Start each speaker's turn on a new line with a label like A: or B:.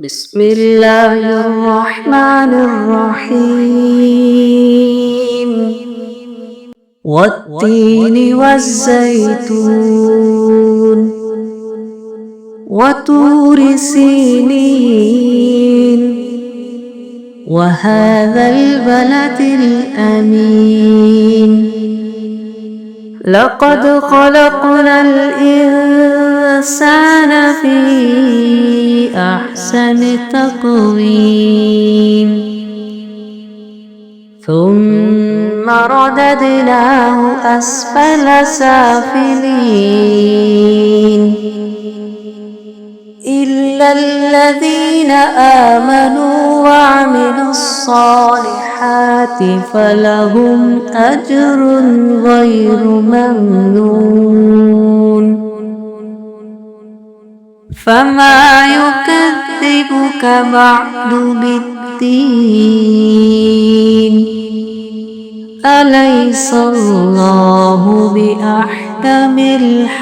A: بسم الله الرحمن الرحيم والتين والزيتون وطور سينين وهذا البلد الأمين لقد خلقنا الإنسان في أحسن تقويم ثم رددناه أسفل سافلين إلا الذين آمنوا وعملوا الصالحات فلهم أجر غير ممنون فما يكذبك بعد بالدين أليس الله بأحكم الحاكمين